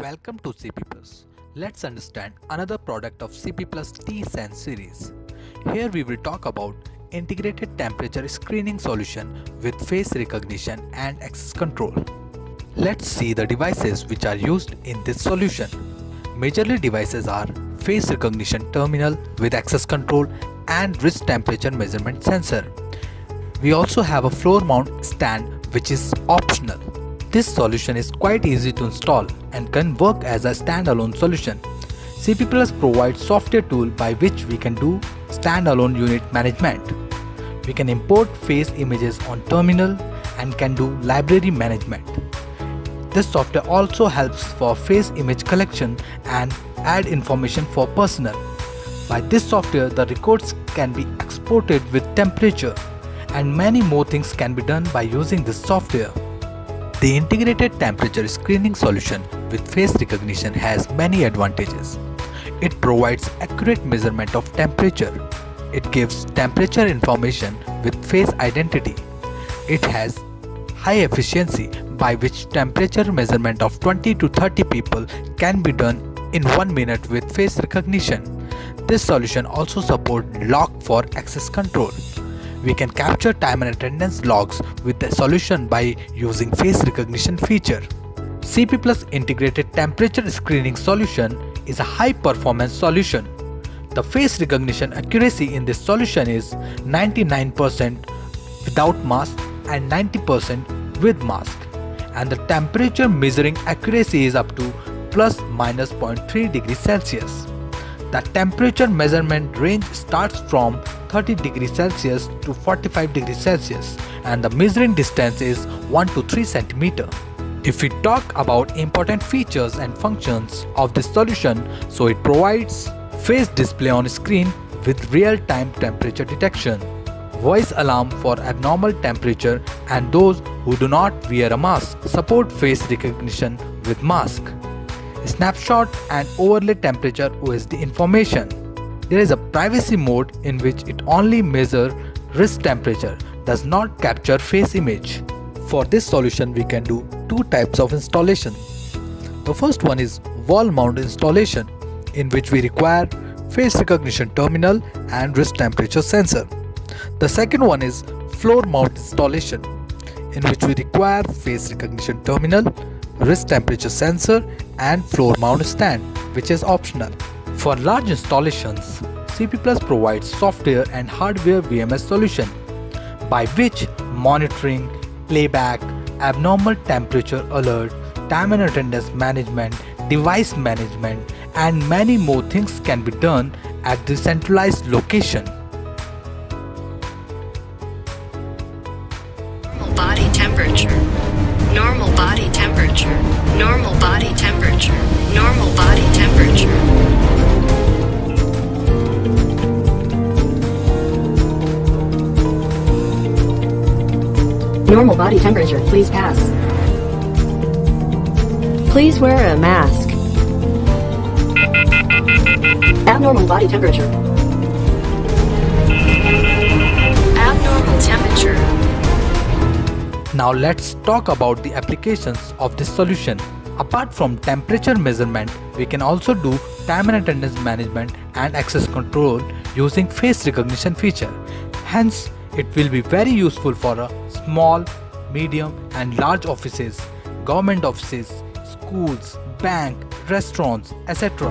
Welcome to CP Plus. Let's understand another product of CP Plus T-Sense series. Here we will talk about integrated temperature screening solution with face recognition and access control. Let's see the devices which are used in this solution. Majorly devices are face recognition terminal with access control and wrist temperature measurement sensor. We also have a floor mount stand which is optional. This solution is quite easy to install and can work as a standalone solution. CP Plus provides software tool by which we can do standalone unit management. We can import face images on terminal and can do library management. This software also helps for face image collection and add information for personnel. By this software, the records can be exported with temperature and many more things can be done by using this software. The integrated temperature screening solution with face recognition has many advantages. It provides accurate measurement of temperature. It gives temperature information with face identity. It has high efficiency by which temperature measurement of 20 to 30 people can be done in 1 minute with face recognition. This solution also supports lock for access control. We can capture time and attendance logs with the solution by using face recognition feature. CP Plus integrated temperature screening solution is a high performance solution. The face recognition accuracy in this solution is 99% without mask and 90% with mask, and the temperature measuring accuracy is up to plus minus 0.3 degrees Celsius. The temperature measurement range starts from 30 degrees Celsius to 45 degrees Celsius and the measuring distance is 1 to 3 cm. If we talk about important features and functions of this solution, so it provides face display on screen with real-time temperature detection, voice alarm for abnormal temperature and those who do not wear a mask, support face recognition with mask, snapshot and overlay temperature OSD information. There is a privacy mode in which it only measures wrist temperature, does not capture face image. For this solution we can do two types of installation. The first one is wall mount installation, in which we require face recognition terminal and wrist temperature sensor. The second one is floor mount installation, in which we require face recognition terminal, wrist temperature sensor and floor mount stand, which is optional. For large installations, CP Plus provides software and hardware VMS solution by which monitoring, playback, abnormal temperature alert, time and attendance management, device management and many more things can be done at the centralized location. Normal body temperature. Normal body temperature. Normal body temperature. Normal body temperature. Normal body temperature, please pass. Please wear a mask. Abnormal body temperature. Abnormal temperature. Now let's talk about the applications of this solution. Apart from temperature measurement, we can also do time and attendance management and access control using face recognition feature. Hence, it will be very useful for a small, medium and large offices, government offices, schools, bank, restaurants, etc.